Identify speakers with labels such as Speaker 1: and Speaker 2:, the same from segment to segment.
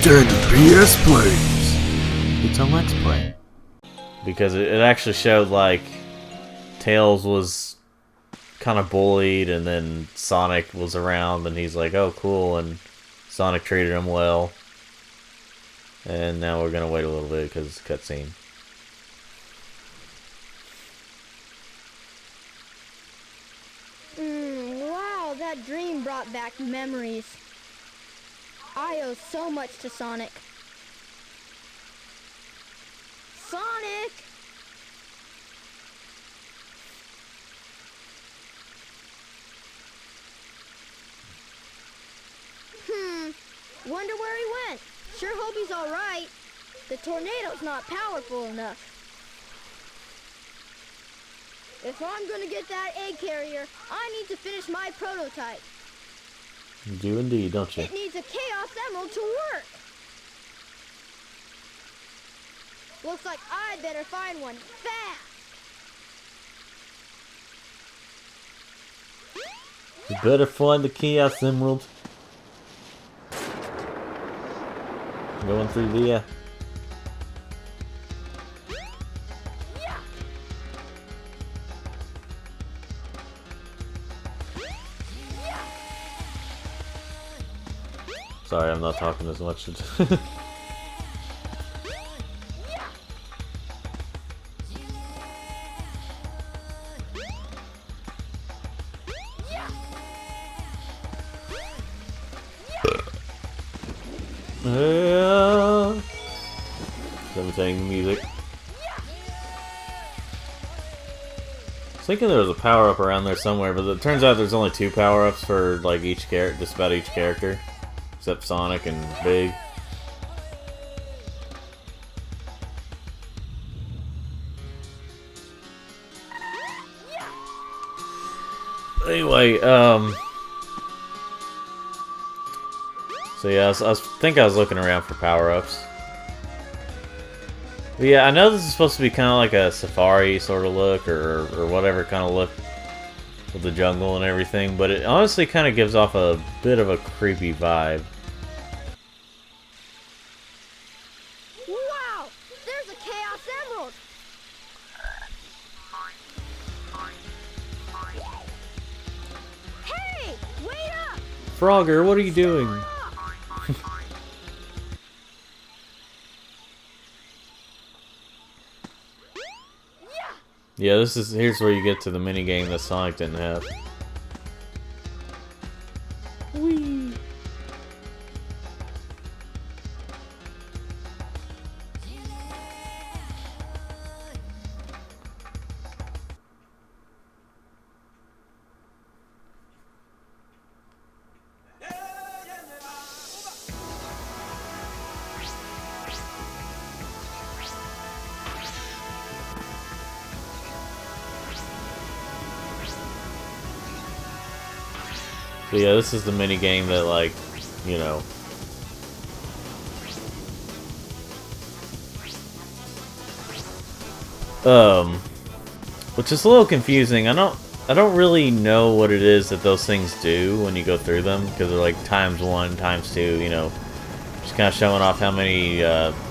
Speaker 1: DBS plays.
Speaker 2: It's a Let's Play. Because it actually showed, like, Tails was kind of bullied, and then Sonic was around, and he's like, oh, cool, and Sonic treated him well. And now we're gonna wait a little bit because it's a cutscene.
Speaker 3: Wow, that dream brought back memories. I owe so much to Sonic. Sonic! Wonder where he went. Sure hope he's all right. The tornado's not powerful enough. If I'm gonna get that egg carrier, I need to finish my prototype.
Speaker 2: You do indeed, don't you?
Speaker 3: It needs a Chaos Emerald to work. Looks like I better find one fast.
Speaker 2: You better find the Chaos Emerald. Going through the Sorry, I'm not talking as much. Everything music. I was thinking there was a power-up around there somewhere, but it turns out there's only 2 power-ups for like each character, just about each character, except Sonic and Big. Anyway, so yeah, I think I was looking around for power-ups. But yeah, I know this is supposed to be kind of like a safari sort of look, or whatever kind of look with the jungle and everything, but it honestly kind of gives off a bit of a creepy vibe.
Speaker 3: Wow! There's a Chaos Emerald! Hey! Wait up!
Speaker 2: Frogger, what are you doing? Yeah, here's where you get to the mini game that Sonic didn't have. Whee! So yeah, this is the mini game that, like, you know, which is a little confusing. I don't really know what it is that those things do when you go through them, because they're like ×1, ×2, you know, just kind of showing off how many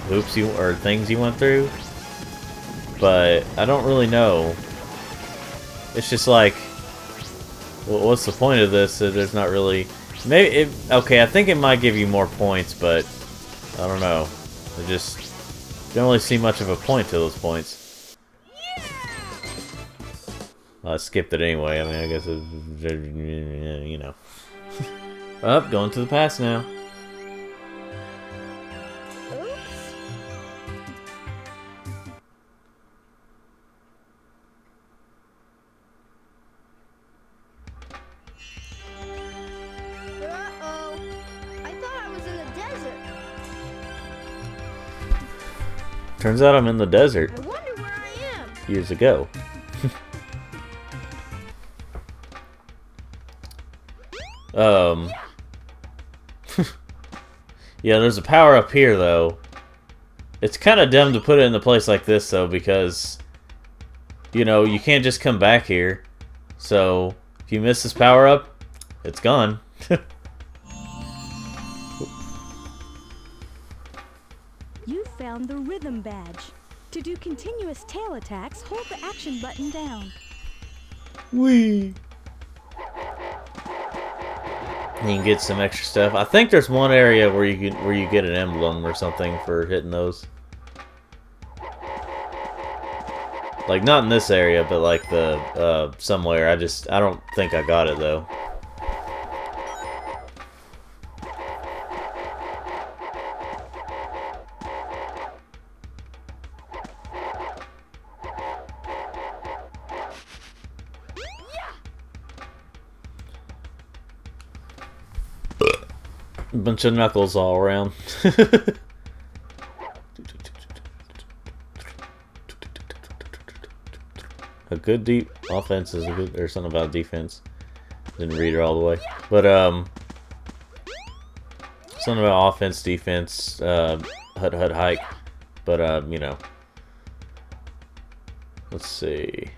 Speaker 2: hoops or things you went through. But I don't really know. It's just like, well, what's the point of this? There's not really... Maybe okay, I think it might give you more points, but I don't know. I just don't really see much of a point to those points. Well, I skipped it anyway. I mean, I guess you know. Up, going to the past now. Turns out I'm in the desert.
Speaker 3: I wonder where I am.
Speaker 2: Years ago. Yeah, there's a power up here though. It's kind of dumb to put it in a place like this though, because you know, you can't just come back here. So if you miss this power up, it's gone.
Speaker 4: found the rhythm badge. To do continuous tail attacks, hold the action button down.
Speaker 2: Whee! You can get some extra stuff. I think there's one area where you get an emblem or something for hitting those. Like not in this area, but like the somewhere. I don't think I got it though. Bunch of knuckles all around. A good deep offense is a good. There's something about defense. Didn't read it all the way, but something about offense, defense, hut hike. But you know, let's see.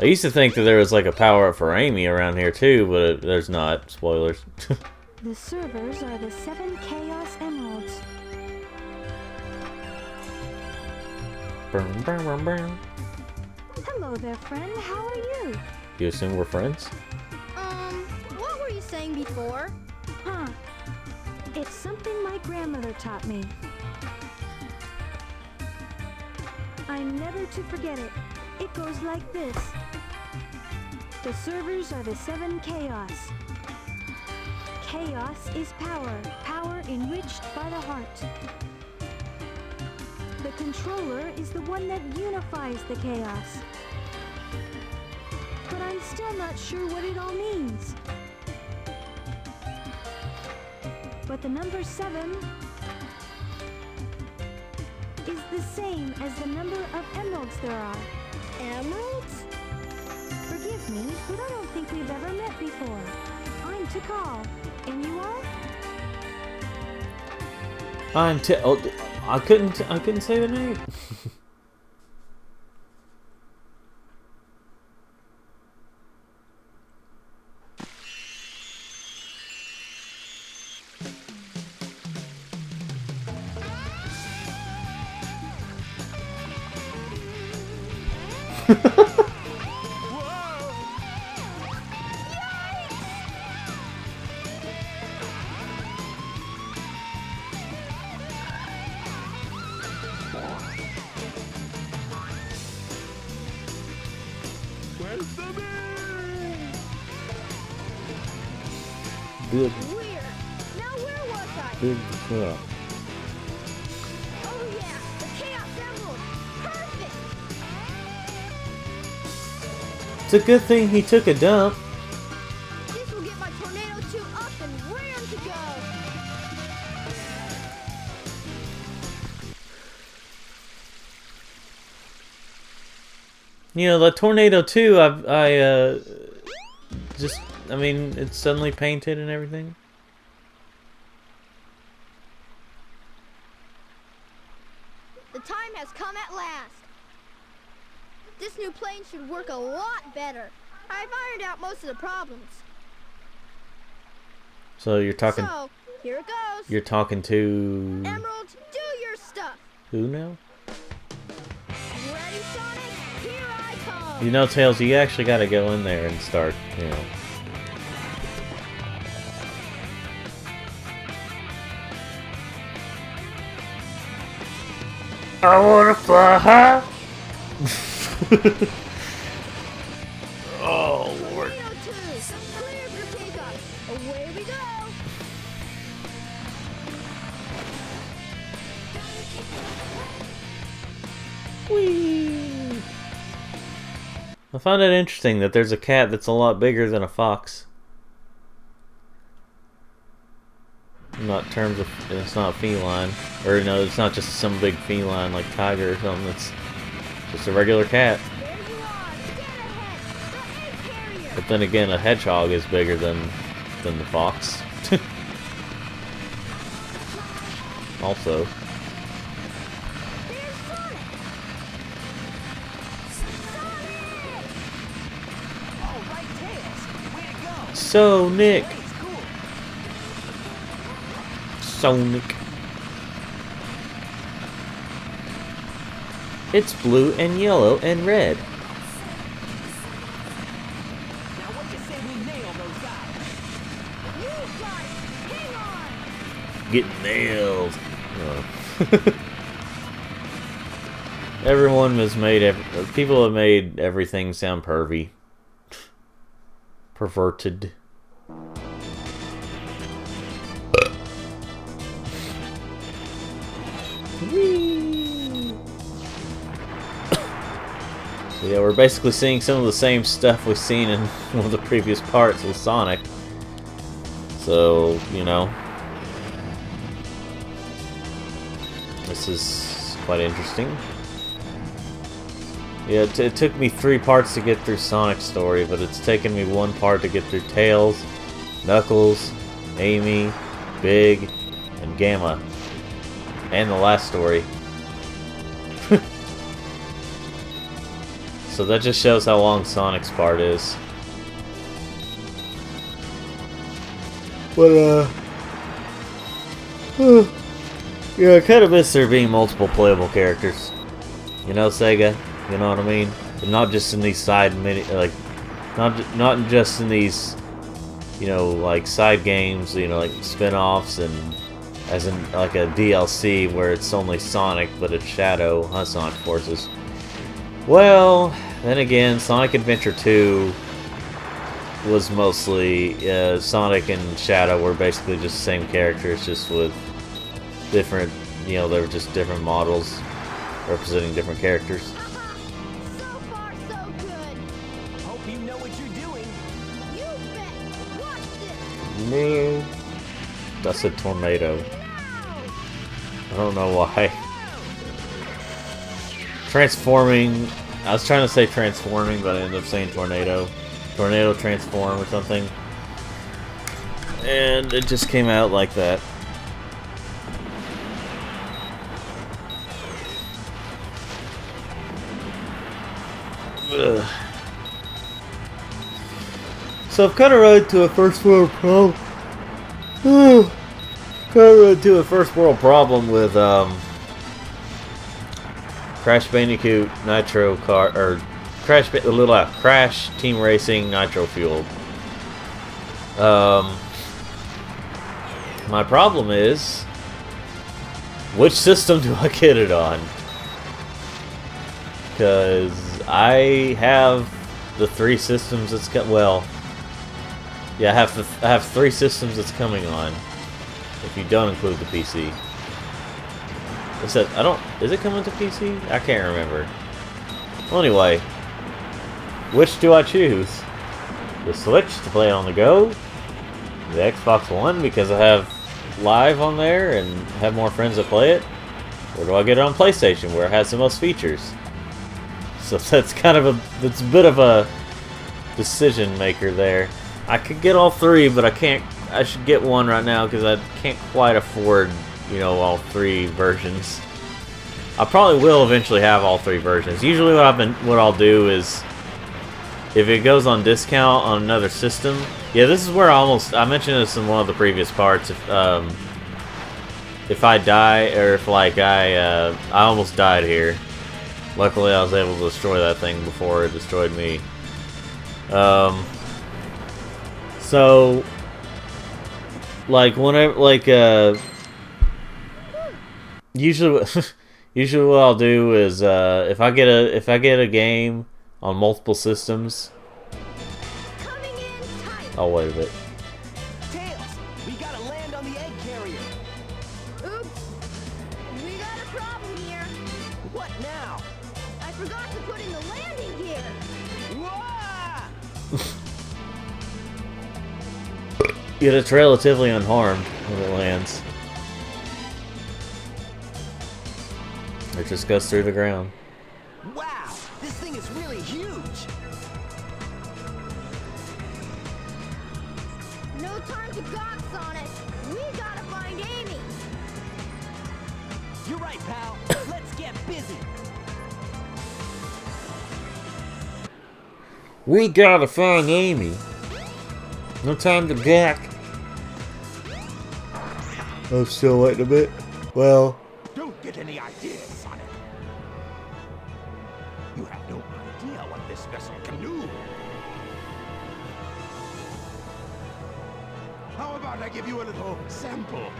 Speaker 2: I used to think that there was like a power up for Amy around here too, but there's not. Spoilers.
Speaker 4: The servers are the 7 Chaos Emeralds. Hello there, friend. How are you?
Speaker 2: You assume we're friends?
Speaker 3: What were you saying before?
Speaker 4: Huh. It's something my grandmother taught me. I'm never to forget it. It goes like this. The servers are the 7 Chaos. Chaos is power, power enriched by the heart. The controller is the one that unifies the chaos. But I'm still not sure what it all means. But the number 7 is the same as the number of emeralds there are.
Speaker 3: Emeralds?
Speaker 4: Forgive me, but I don't think we've ever met before. I'm Tikal, and you are?
Speaker 2: I couldn't say the name. Good.
Speaker 3: Weird. Now where was I?
Speaker 2: Good. Yeah.
Speaker 3: Oh yeah, the Chaos Emerald. Perfect.
Speaker 2: It's a good thing he took a dump.
Speaker 3: This will get my Tornado 2 up and raring to go.
Speaker 2: You know, the Tornado 2, I mean, it's suddenly painted and everything.
Speaker 3: The time has come at last. This new plane should work a lot better. I've ironed out most of the problems.
Speaker 2: So you're talking.
Speaker 3: So, here it goes.
Speaker 2: You're talking to.
Speaker 3: Emerald, do your stuff.
Speaker 2: Who now?
Speaker 3: Ready, Sonic? Here I come.
Speaker 2: You know, Tails, you actually got to go in there and start, you know. I wanna fly high. Oh Lord.
Speaker 3: Tornado 2, clear for takeoff. Away we go.
Speaker 2: Whee! I find it interesting that there's a cat that's a lot bigger than a fox. Not in terms of, it's not feline, or no, it's not just some big feline like tiger or something. It's just a regular cat.
Speaker 3: There you are. Get ahead. The egg carrier.
Speaker 2: But then again, a hedgehog is bigger than the fox. Also,
Speaker 3: There's Sonic.
Speaker 5: All right, Tails. Way to go.
Speaker 2: so Nick,
Speaker 5: Hey, it's cool.
Speaker 2: Sonic. It's blue and yellow and red.
Speaker 5: Now what do you say we nail those guys?
Speaker 3: You guys, hang on!
Speaker 2: Get nailed. Oh. Everyone has made people have made everything sound pervy. Perverted. So yeah, we're basically seeing some of the same stuff we've seen in one of the previous parts with Sonic. So, you know, this is quite interesting. Yeah, it took me 3 parts to get through Sonic's story, but it's taken me 1 part to get through Tails, Knuckles, Amy, Big, and Gamma. And the last story. So that just shows how long Sonic's part is. But, yeah, I kind of miss there being multiple playable characters. You know, Sega? You know what I mean? And not just in these side not just in these, you know, like side games, you know, like spin-offs and as in like a DLC where it's only Sonic but it's Shadow, Sonic Forces. Well, then again, Sonic Adventure 2 was mostly Sonic and Shadow were basically just the same characters, just with different, you know, they were just different models representing different characters.
Speaker 3: So far, so good.
Speaker 5: Hope you know what you're doing.
Speaker 3: You bet. Watch this.
Speaker 2: No. That's a tornado. I don't know why. Transforming. I was trying to say transforming, but I ended up saying tornado. Tornado transform or something. And it just came out like that. Ugh. So I've kind of run into a first world problem. With Crash Bandicoot Nitro Car or Crash Team Racing Nitro Fueled. My problem is, which system do I get it on? Because I have the 3 systems that's got. Well, yeah, I have 3 systems it's coming on. If you don't include the PC. It said, is it coming to PC? I can't remember. Well, anyway. Which do I choose? The Switch to play it on the go? The Xbox One because I have Live on there and have more friends that play it? Or do I get it on PlayStation where it has the most features? So that's kind of that's a bit of a decision maker there. I could get all 3, but I can't. I should get one right now because I can't quite afford, you know, all 3 versions. I probably will eventually have all 3 versions. Usually, what I'll do is, if it goes on discount on another system, yeah, this is where I mentioned this in one of the previous parts. If I die or if like I almost died here. Luckily, I was able to destroy that thing before it destroyed me. So, like whenever, like usually what I'll do is if I get a game on multiple systems,
Speaker 3: Coming in tight.
Speaker 2: I'll wait a bit.
Speaker 5: Tails, we gotta land on the egg carrier.
Speaker 3: Oops. We got a problem here.
Speaker 5: What now?
Speaker 3: I forgot to put in the landing gear.
Speaker 5: Wah!
Speaker 2: Yet it's relatively unharmed when it lands. It just goes through the ground.
Speaker 5: Wow, this thing is really huge.
Speaker 3: No time to gawk, Sonic. We gotta find Amy.
Speaker 5: You're right, pal. Let's get busy.
Speaker 2: We gotta find Amy. No time to gawk. I'm still waiting a bit. Well,
Speaker 5: Don't get any ideas, Sonic.
Speaker 1: vessel can do. How about I give you a little sample?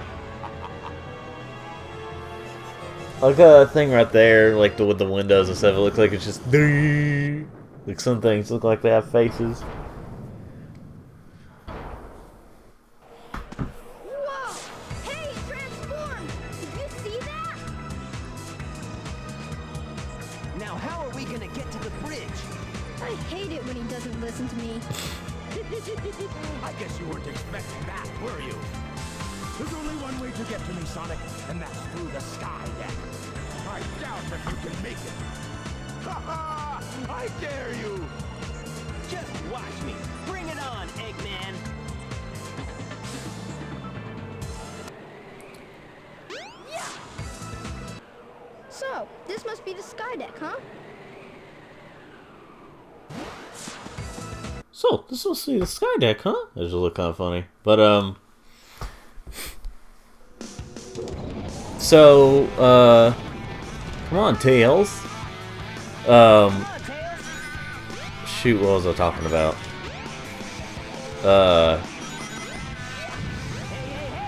Speaker 2: I like that thing right there, like with the windows and stuff. It looks like it's just like some things look like they have faces.
Speaker 3: Whoa! Hey, he transformed! Did you see that?
Speaker 5: Now how are we gonna get to the bridge?
Speaker 3: I hate it when he doesn't listen to me.
Speaker 1: I guess you weren't expecting that, were you? There's only one way to get to me, Sonic, and that's through the sky deck. I doubt if you can make it. Ha ha! I dare you!
Speaker 5: Just watch me. Bring it on, Eggman.
Speaker 3: So, this must be the sky deck, huh?
Speaker 2: So, this must be the sky deck, huh? That just look kind of funny. But, so, come on, Tails. Shoot, what was I talking about?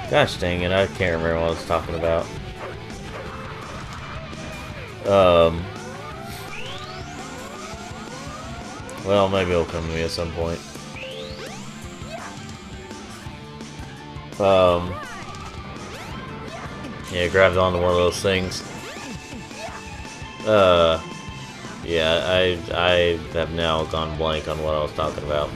Speaker 2: Gosh dang it, I can't remember what I was talking about. Well, maybe it'll come to me at some point. Yeah, grabbed onto one of those things. Yeah, I have now gone blank on what I was talking about.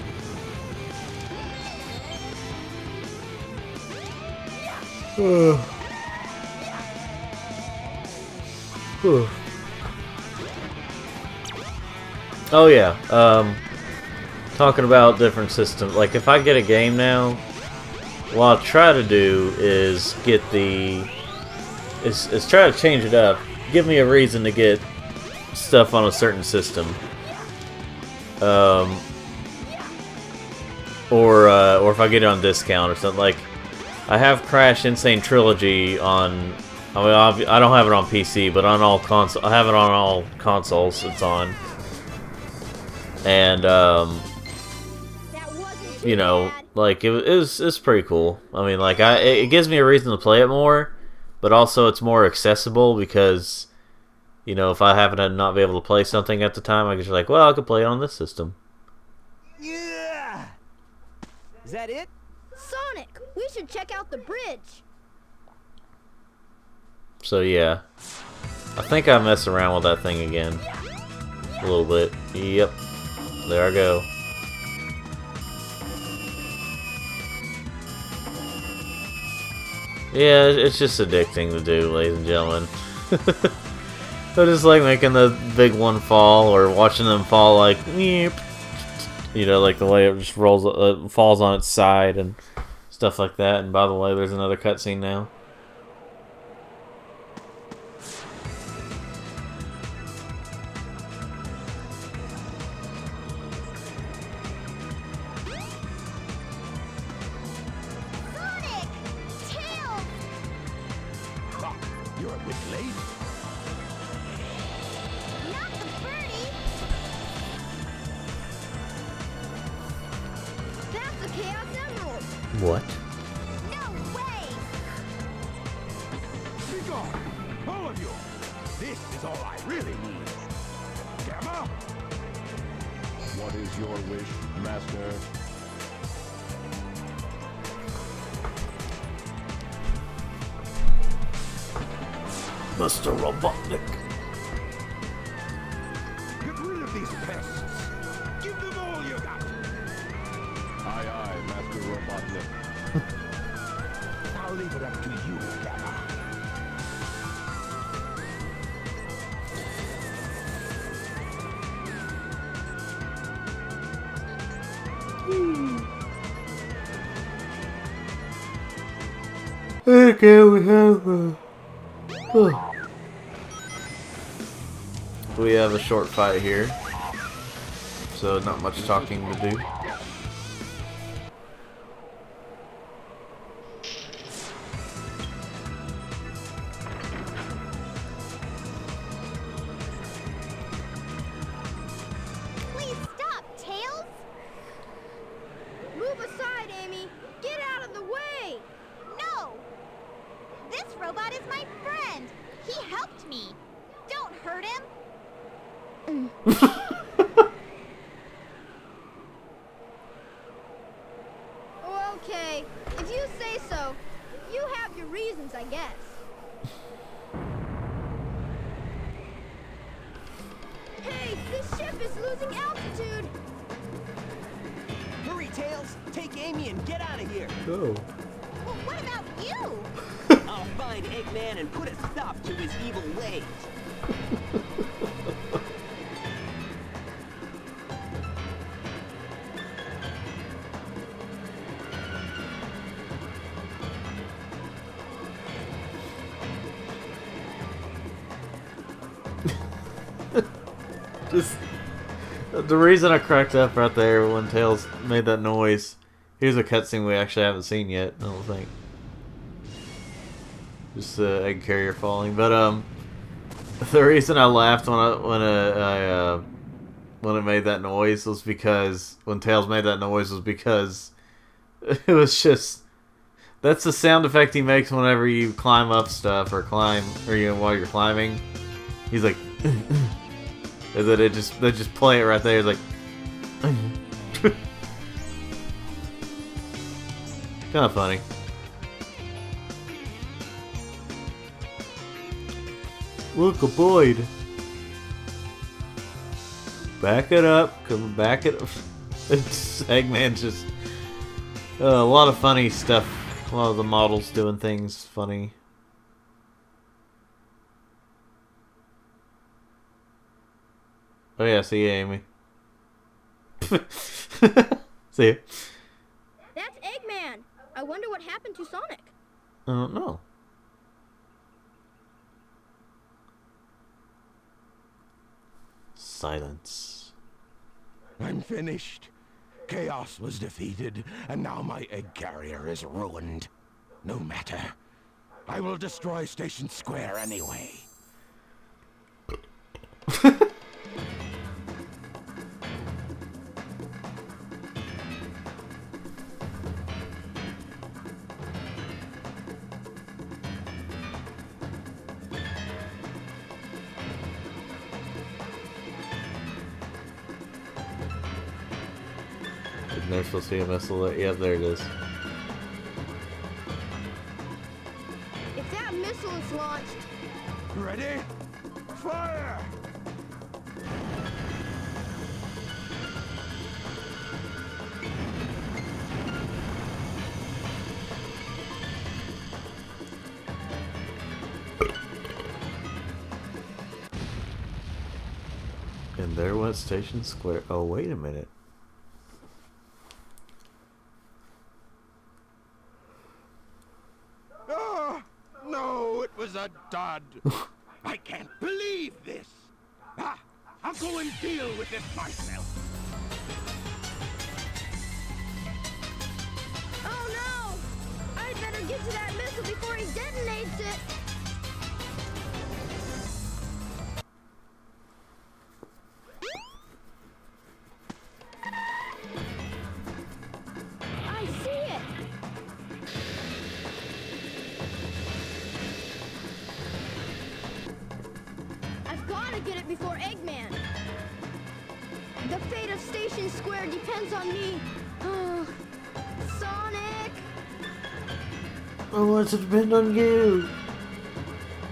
Speaker 2: Oh yeah, talking about different systems. Like if I get a game now, what I'll try to do is get is try to change it up. Give me a reason to get stuff on a certain system. Or if I get it on discount or something. Like I have Crash Insane Trilogy on. I mean, I don't have it on PC, but on all console, I have it on all consoles. It's on, and you know, like it's pretty cool. I mean, like it gives me a reason to play it more, but also it's more accessible because, you know, if I happen to not be able to play something at the time, I can just like, well, I could play it on this system.
Speaker 5: Yeah. Is that it?
Speaker 3: Sonic, we should check out the bridge.
Speaker 2: So yeah, I think I mess around with that thing again a little bit. Yep, there I go. Yeah, it's just addicting to do, ladies and gentlemen. I just like making the big one fall or watching them fall, like, you know, like the way it just rolls, falls on its side and stuff like that. And by the way, there's another cutscene now.
Speaker 1: You're a bit late.
Speaker 3: Not the birdie. That's the Chaos Emerald.
Speaker 2: What?
Speaker 3: No way.
Speaker 1: Be gone, all of you. This is all I really need. Gamma?
Speaker 6: What is your wish, Master?
Speaker 2: Mr. Robotnik.
Speaker 1: Get rid of these pests. Give them all you got.
Speaker 6: Aye, aye, Master Robotnik.
Speaker 1: I'll leave it up to you, Gamma.
Speaker 2: Okay, we have a short fight here, so not much talking to do.
Speaker 3: Please Okay, if you say so. You have your reasons, I guess. Hey, this ship is losing altitude.
Speaker 5: Hurry, Tails! Take Amy and get out of here!
Speaker 2: Oh.
Speaker 3: Well, what about you?
Speaker 5: I'll find Eggman and put a stop to his evil ways.
Speaker 2: Just the reason I cracked up right there when Tails made that noise. Here's a cutscene we actually haven't seen yet, I don't think. Just the egg carrier falling, but the reason I laughed when it made that noise was because when Tails made that noise was because it was just that's the sound effect he makes whenever you climb up stuff or while you're climbing. He's like. Is that they just play it right there? It's like kind of funny. Look, a Boyd. Back it up. Come back it up. Eggman's just a lot of funny stuff. A lot of the models doing things funny. Oh yeah, see you, Amy. See you.
Speaker 3: That's Eggman. I wonder what happened to Sonic.
Speaker 2: I don't know. Silence.
Speaker 1: I'm finished. Chaos was defeated, and now my egg carrier is ruined. No matter. I will destroy Station Square anyway.
Speaker 2: They're supposed to be a missile there. Yep, there it is.
Speaker 3: If that missile is launched...
Speaker 1: Ready? Fire!
Speaker 2: And there went Station Square. Oh, wait a minute.
Speaker 1: No, it was a dud. I can't believe this. I'll go and deal with it myself.
Speaker 3: Oh no! I'd better get to that missile before he detonates it. I see it. I've got to get it before Eggman. The fate of Station Square depends on me. Sonic!
Speaker 2: I want to depend on you.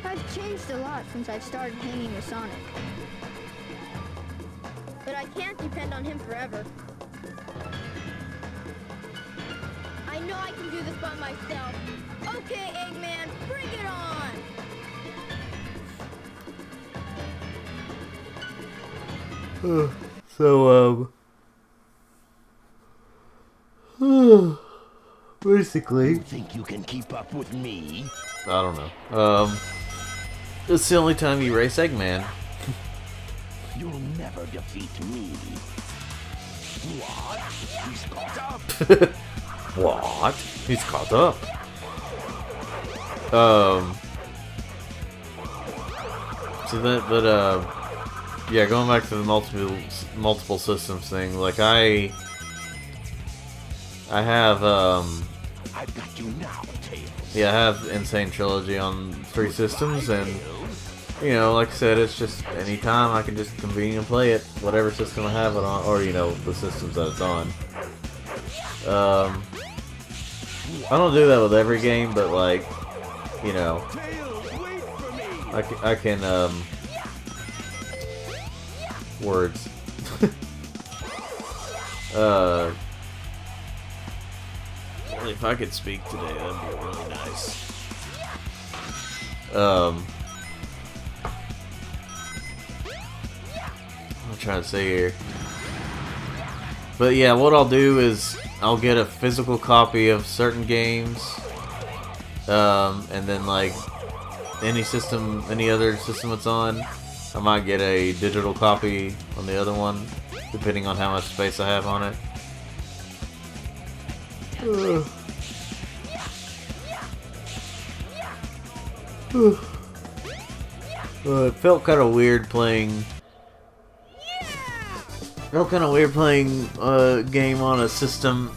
Speaker 3: I've changed a lot since I've started hanging with Sonic. But I can't depend on him forever. I know I can do this by myself. Okay, Eggman, bring it on!
Speaker 2: Basically,
Speaker 1: You think you can keep up with me?
Speaker 2: I don't know. It's the only time you race Eggman.
Speaker 1: You'll never defeat me. What? He's caught up.
Speaker 2: What? He's caught up. So that, but yeah, going back to the multiple systems thing, like I have
Speaker 1: I've got you now, Tails.
Speaker 2: yeah, I have Insane Trilogy on 3 systems, and you know, like I said, it's just anytime I can just conveniently play it, whatever system I have it on, or you know, the systems that it's on. I don't do that with every game, but like, you know, I can words. If I could speak today, that'd be really nice. I'm trying to say here. But yeah, what I'll do is I'll get a physical copy of certain games, and then like any other system it's on, I might get a digital copy on the other one, depending on how much space I have on it. It felt kind of weird playing. Felt kind of weird playing a game on a system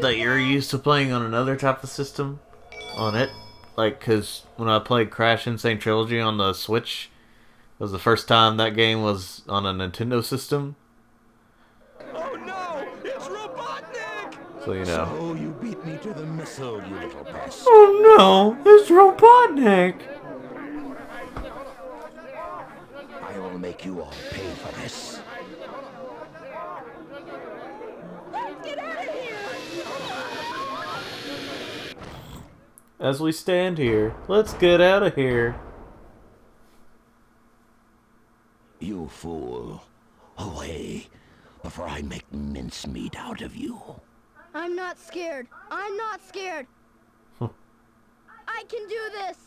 Speaker 2: that you're used to playing on another type of system on it. Like, cause when I played Crash Insane Trilogy on the Switch, it was the first time that game was on a Nintendo system.
Speaker 1: Oh no! It's Robotnik!
Speaker 2: So you know.
Speaker 1: So you beat me to the missile, you little pest.
Speaker 2: Oh no! It's Robotnik!
Speaker 1: I will make you all pay for this.
Speaker 3: Let's get out of here!
Speaker 2: As we stand here, let's get out of here.
Speaker 1: You fool. Away, before I make mincemeat out of you.
Speaker 3: I'm not scared. I'm not scared. I can do this.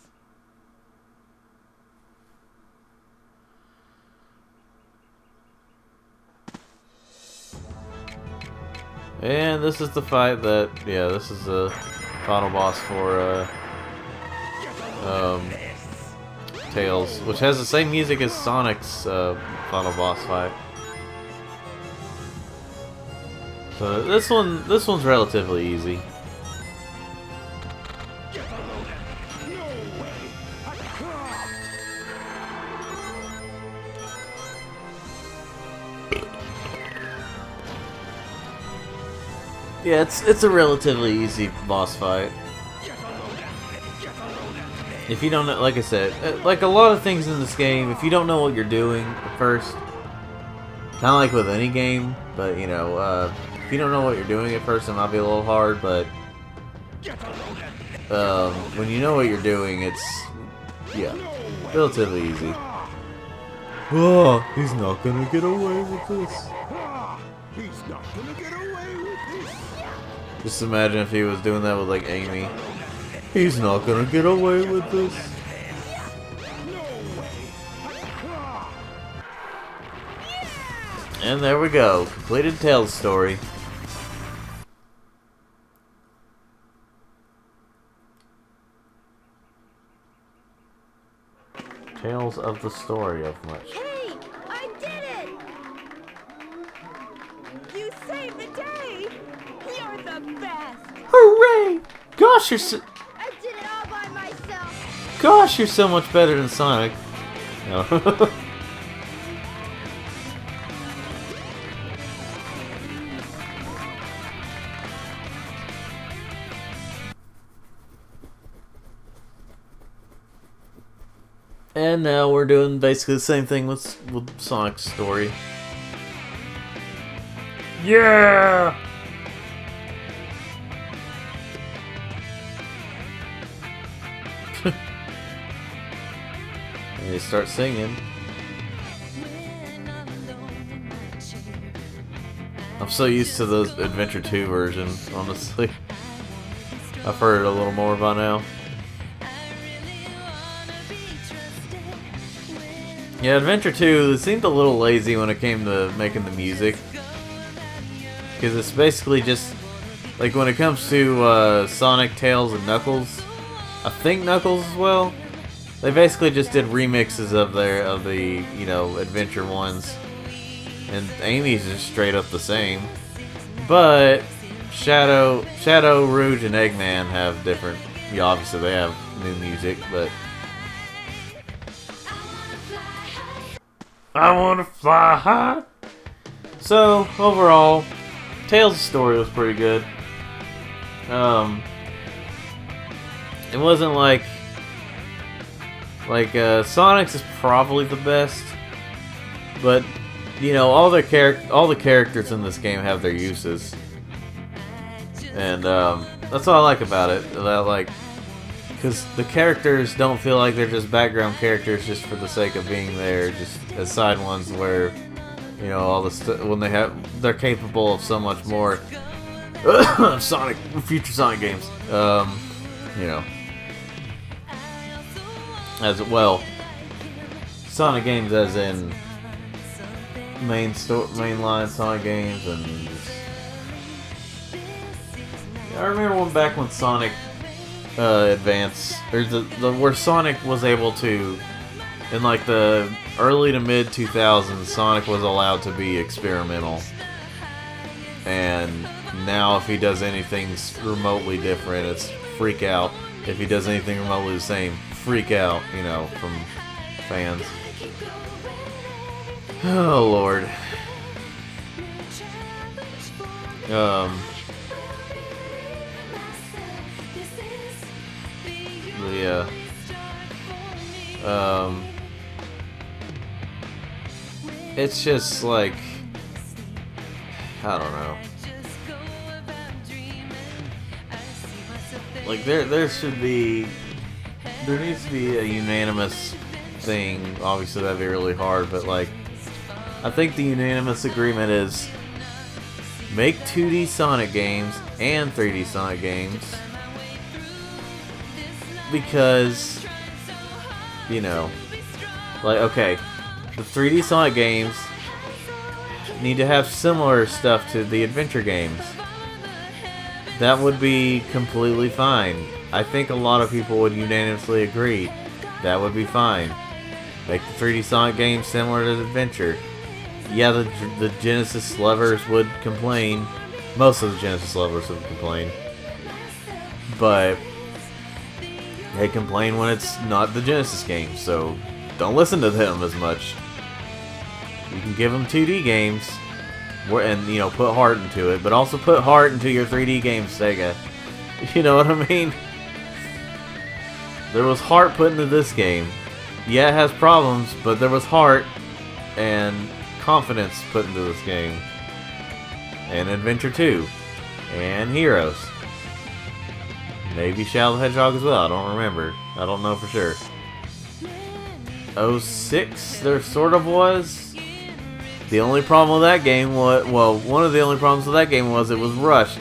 Speaker 2: And this is the fight that, yeah, this is the final boss for Tails, which has the same music as Sonic's final boss fight. So this one's relatively easy. Yeah, it's a relatively easy boss fight. If you don't know, like I said, like a lot of things in this game, if you don't know what you're doing at first, kind of like with any game, but you know, if you don't know what you're doing at first, it might be a little hard, but when you know what you're doing, it's, yeah, relatively easy. Oh, he's not gonna get away with this.
Speaker 1: He's not gonna get away with this.
Speaker 2: Just imagine if he was doing that with like Amy. He's not gonna get away with this. And there we go. Completed Tails story. Tales of the story of much.
Speaker 3: Hey, I did it!
Speaker 4: You saved the day! You're the best!
Speaker 2: Hooray! Gosh, you're so...
Speaker 3: I did it all by myself.
Speaker 2: Gosh, you're so much better than Sonic. No. And now we're doing basically the same thing with Sonic's story. Yeah! And they start singing. I'm so used to those Adventure 2 versions, honestly. I've heard it a little more by now. Yeah, Adventure 2, it seemed a little lazy when it came to making the music. Because it's basically just, like when it comes to Sonic, Tails, and Knuckles, I think Knuckles as well, they basically just did remixes of the, you know, Adventure ones. And Amy's just straight up the same. But Shadow, Rouge, and Eggman have different, yeah, obviously they have new music, but I want to fly high. So, overall, Tails' story was pretty good. It wasn't like Sonic's is probably the best, but you know, all the characters in this game have their uses, and that's what I like about it. That because the characters don't feel like they're just background characters just for the sake of being there, just as side ones where, you know, all the when they're capable of so much more. Sonic, future Sonic games, you know, as well, Sonic games as in mainline Sonic games, and I remember one back when Sonic Advance, or where Sonic was able to, in like the early to mid 2000s, Sonic was allowed to be experimental, and now if he does anything remotely different, it's freak out. If he does anything remotely the same, freak out, you know, from fans. Oh Lord. Yeah. It's just like, I don't know. Like there needs to be a unanimous thing. Obviously that'd be really hard, but like, I think the unanimous agreement is make 2D Sonic games and 3D Sonic games, because, you know, like, okay, the 3D Sonic games need to have similar stuff to the adventure games. That would be completely fine. I think a lot of people would unanimously agree. That would be fine. Make the 3D Sonic games similar to the adventure. Yeah, the Genesis lovers would complain. Most of the Genesis lovers would complain. But they complain when it's not the Genesis game, so don't listen to them as much. You can give them 2D games, and, you know, put heart into it, but also put heart into your 3D games, Sega. You know what I mean? There was heart put into this game. Yeah, it has problems, but there was heart and confidence put into this game. And Adventure 2. And Heroes. Maybe Shadow the Hedgehog as well, I don't remember. I don't know for sure. 06, there sort of was. The only problem with that game was, well, one of the only problems with that game was it was rushed.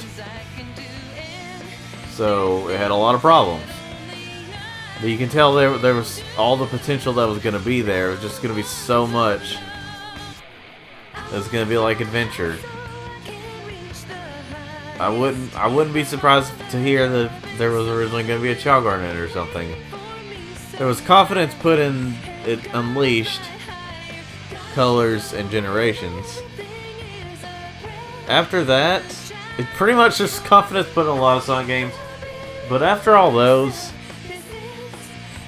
Speaker 2: So, it had a lot of problems. But you can tell there was all the potential that was going to be there. It was just going to be so much. It was going to be like Adventure. I wouldn't be surprised to hear that there was originally going to be a Chowgar in it or something. There was confidence put in it, Unleashed, Colors, and Generations. After that, it pretty much just confidence put in a lot of Sonic games. But after all those,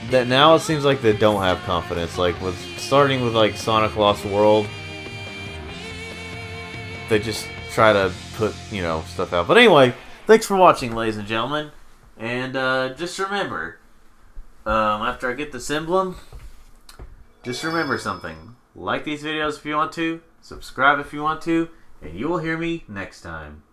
Speaker 2: that now it seems like they don't have confidence. Like starting with like Sonic Lost World, they just try to put, you know, stuff out. But anyway, thanks for watching, ladies and gentlemen. And just remember, after I get this emblem, just remember something. Like these videos if you want to, subscribe if you want to, and you will hear me next time.